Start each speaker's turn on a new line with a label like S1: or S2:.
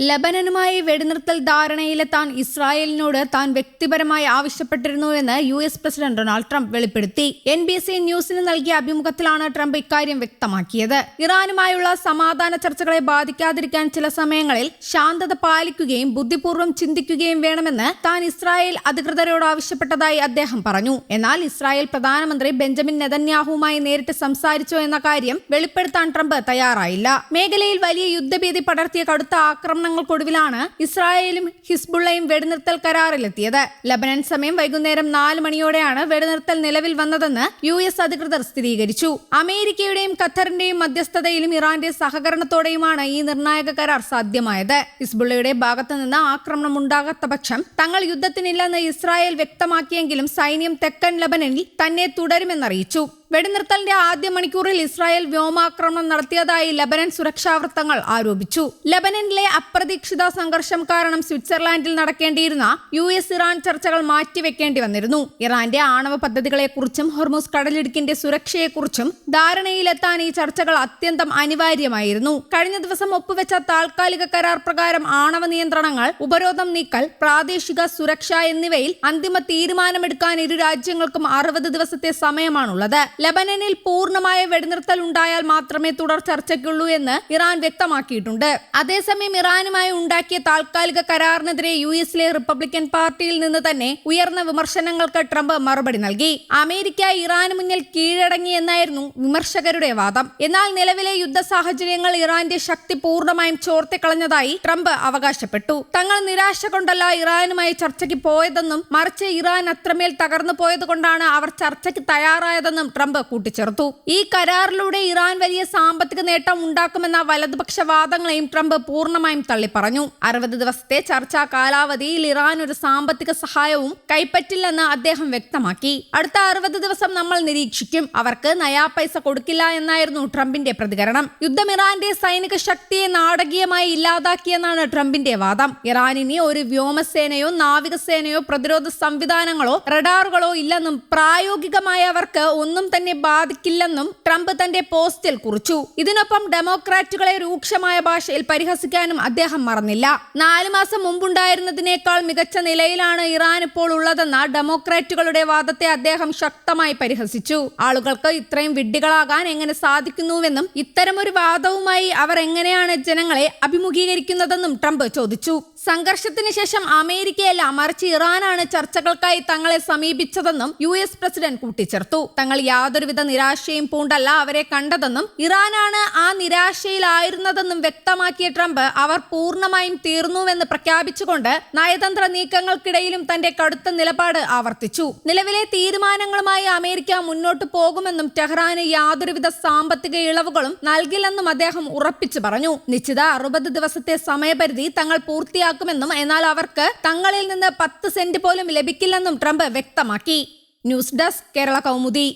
S1: ലബനനുമായി വെടിനിർത്തൽ ധാരണയിലെത്താൻ ഇസ്രായേലിനോട് താൻ വ്യക്തിപരമായി ആവശ്യപ്പെട്ടിരുന്നുവെന്ന് US പ്രസിഡന്റ് ഡൊണാൾഡ് ട്രംപ് വെളിപ്പെടുത്തി. NBC ന്യൂസിന് നൽകിയ അഭിമുഖത്തിലാണ് ട്രംപ് ഇക്കാര്യം വ്യക്തമാക്കിയത്. ഇറാനുമായുള്ള സമാധാന ചർച്ചകളെ ബാധിക്കാതിരിക്കാൻ ചില സമയങ്ങളിൽ ശാന്തത പാലിക്കുകയും ബുദ്ധിപൂർവ്വം ചിന്തിക്കുകയും വേണമെന്ന് താൻ ഇസ്രായേൽ അധികൃതരോട് ആവശ്യപ്പെട്ടതായി അദ്ദേഹം പറഞ്ഞു. എന്നാൽ ഇസ്രായേൽ പ്രധാനമന്ത്രി ബെഞ്ചമിൻ നെതന്യാഹുവുമായി നേരിട്ട് സംസാരിച്ചോ എന്ന കാര്യം വെളിപ്പെടുത്താൻ ട്രംപ് തയ്യാറായില്ല. മേഖലയിൽ വലിയ യുദ്ധഭീതി പടർത്തിയ കടുത്ത ആക്രമണങ്ങൾക്കൊടുവിലാണ് ഇസ്രായേലും ഹിസ്ബുള്ളയും വെടിനിർത്തൽ കരാറിലെത്തിയത്. ലബനൻ സമയം വൈകുന്നേരം 4 മണിയോടെയാണ് വെടിനിർത്തൽ നിലവിൽ വന്നതെന്ന് US അധികൃതർ സ്ഥിരീകരിച്ചു. അമേരിക്കയുടെയും ഖത്തറിന്റെയും മധ്യസ്ഥതയിലും ഇറാന്റെ സഹകരണത്തോടെയുമാണ് ഈ നിർണായക കരാർ സാധ്യമായത്. ഹിസ്ബുള്ളയുടെ ഭാഗത്തുനിന്ന് ആക്രമണം ഉണ്ടാകാത്ത പക്ഷം തങ്ങൾ യുദ്ധത്തിനില്ലെന്ന് ഇസ്രായേൽ വ്യക്തമാക്കിയെങ്കിലും സൈന്യം തെക്കൻ ലബനനിൽ തന്നെ തുടരുമെന്നറിയിച്ചു. വെടിനിർത്തലിന്റെ ആദ്യ മണിക്കൂറിൽ ഇസ്രായേൽ വ്യോമാക്രമണം നടത്തിയതായി ലബനൻ സുരക്ഷാ വൃത്തങ്ങൾ ആരോപിച്ചു. ലബനനിലെ അപ്രതീക്ഷിത സംഘർഷം കാരണം സ്വിറ്റ്സർലാൻഡിൽ നടക്കേണ്ടിയിരുന്ന US-ഇറാൻ ചർച്ചകൾ മാറ്റിവെക്കേണ്ടി വന്നിരുന്നു. ഇറാന്റെ ആണവ പദ്ധതികളെക്കുറിച്ചും ഹോർമുസ് കടലിടുക്കിന്റെ സുരക്ഷയെക്കുറിച്ചും ധാരണയിലെത്താൻ ഈ ചർച്ചകൾ അത്യന്തം അനിവാര്യമായിരുന്നു. കഴിഞ്ഞ ദിവസം ഒപ്പുവെച്ച താൽക്കാലിക കരാർ പ്രകാരം ആണവ നിയന്ത്രണങ്ങൾ, ഉപരോധം നീക്കൽ, പ്രാദേശിക സുരക്ഷ എന്നിവയിൽ അന്തിമ തീരുമാനമെടുക്കാൻ ഇരു രാജ്യങ്ങൾക്കും 60 ദിവസത്തെ സമയമാണുള്ളത്. ലബനനിൽ പൂർണ്ണമായ വെടിനിർത്തൽ ഉണ്ടായാൽ മാത്രമേ തുടർ ചർച്ചയ്ക്കുള്ളൂ എന്ന് ഇറാൻ വ്യക്തമാക്കിയിട്ടുണ്ട്. അതേസമയം ഇറാനുമായി ഉണ്ടാക്കിയ താൽക്കാലിക കരാറിനെതിരെ US-ലെ റിപ്പബ്ലിക്കൻ പാർട്ടിയിൽ നിന്ന് തന്നെ ഉയർന്ന വിമർശനങ്ങൾക്ക് ട്രംപ് മറുപടി നൽകി. അമേരിക്ക ഇറാന് മുന്നിൽ കീഴടങ്ങി എന്നായിരുന്നു വിമർശകരുടെ വാദം. എന്നാൽ നിലവിലെ യുദ്ധ സാഹചര്യങ്ങൾ ഇറാന്റെ ശക്തി പൂർണ്ണമായും ചോർത്തിക്കളഞ്ഞതായി ട്രംപ് അവകാശപ്പെട്ടു. തങ്ങൾ നിരാശ കൊണ്ടല്ല ഇറാനുമായി ചർച്ചയ്ക്ക് പോയതെന്നും മറിച്ച് ഇറാൻ അത്രമേൽ തകർന്നു പോയതുകൊണ്ടാണ് അവർ ചർച്ചയ്ക്ക് തയ്യാറായതെന്നും ട്രംപ് കൂട്ടിച്ചേർത്തു. ഈ കരാറിലൂടെ ഇറാൻ വലിയ സാമ്പത്തിക നേട്ടം ഉണ്ടാക്കുമെന്ന വലതുപക്ഷ വാദങ്ങളെയും ട്രംപ് പൂർണ്ണമായും തള്ളിപ്പറഞ്ഞു. 60 ദിവസത്തെ ചർച്ചാ കാലാവധിയിൽ ഇറാൻ ഒരു സാമ്പത്തിക സഹായവും കൈപ്പറ്റില്ലെന്ന് അദ്ദേഹം വ്യക്തമാക്കി. അടുത്ത 60 ദിവസം നമ്മൾ നിരീക്ഷിക്കും, അവർക്ക് നയാ പൈസ കൊടുക്കില്ല എന്നായിരുന്നു ട്രംപിന്റെ പ്രതികരണം. യുദ്ധം ഇറാന്റെ സൈനിക ശക്തിയെ നാടകീയമായി ഇല്ലാതാക്കിയെന്നാണ് ട്രംപിന്റെ വാദം. ഇറാനിനി ഒരു വ്യോമസേനയോ നാവികസേനയോ പ്രതിരോധ സംവിധാനങ്ങളോ റഡാറുകളോ ഇല്ലെന്നും പ്രായോഗികമായി അവർക്ക് ഒന്നും തന്നെ ബാധിക്കില്ലെന്നും ട്രംപ് തന്റെ പോസ്റ്റിൽ കുറിച്ചു. ഇതിനൊപ്പം ഡെമോക്രാറ്റുകളെ രൂക്ഷമായ ഭാഷയിൽ പരിഹസിക്കാനും അദ്ദേഹം മറന്നില്ല. 4 മാസം മുമ്പുണ്ടായിരുന്നതിനേക്കാൾ മികച്ച നിലയിലാണ് ഇറാൻ ഇപ്പോൾ ഉള്ളതെന്ന ഡെമോക്രാറ്റുകളുടെ വാദത്തെ അദ്ദേഹം ശക്തമായി പരിഹസിച്ചു. ആളുകൾക്ക് ഇത്രയും വിഡ്ഢികളാകാൻ എങ്ങനെ സാധിക്കുന്നുവെന്നും ഇത്തരമൊരു വാദവുമായി അവർ എങ്ങനെയാണ് ജനങ്ങളെ അഭിമുഖീകരിക്കുന്നതെന്നും ട്രംപ് ചോദിച്ചു. സംഘർഷത്തിന് ശേഷം അമേരിക്കയല്ല മറിച്ച് ഇറാനാണ് ചർച്ചകൾക്കായി തങ്ങളെ സമീപിച്ചതെന്നും US പ്രസിഡന്റ് കൂട്ടിച്ചേർത്തു. തങ്ങൾ യാതൊരുവിധ നിരാശയും പൂണ്ടല്ല അവരെ കണ്ടതെന്നും ഇറാനാണ് ആ നിരാശയിലായിരുന്നതെന്നും വ്യക്തമാക്കിയ ട്രംപ് അവർ പൂർണ്ണമായും തീർന്നുവെന്ന് പ്രഖ്യാപിച്ചുകൊണ്ട് നയതന്ത്ര നീക്കങ്ങൾക്കിടയിലും തന്റെ കടുത്ത നിലപാട് ആവർത്തിച്ചു. നിലവിലെ തീരുമാനങ്ങളുമായി അമേരിക്ക മുന്നോട്ട് പോകുമെന്നും ടെഹ്റാന് യാതൊരുവിധ സാമ്പത്തിക ഇളവുകളും നൽകില്ലെന്നും അദ്ദേഹം ഉറപ്പിച്ചു പറഞ്ഞു. നിശ്ചിത 60 ദിവസത്തെ സമയപരിധി തങ്ങൾ പൂർത്തിയാക്കുമെന്നും എന്നാൽ അവർക്ക് തങ്ങളിൽ നിന്ന് 10 സെന്റ് പോലും ലഭിക്കില്ലെന്നും ട്രംപ് വ്യക്തമാക്കി. News desk Kerala Kaumudi.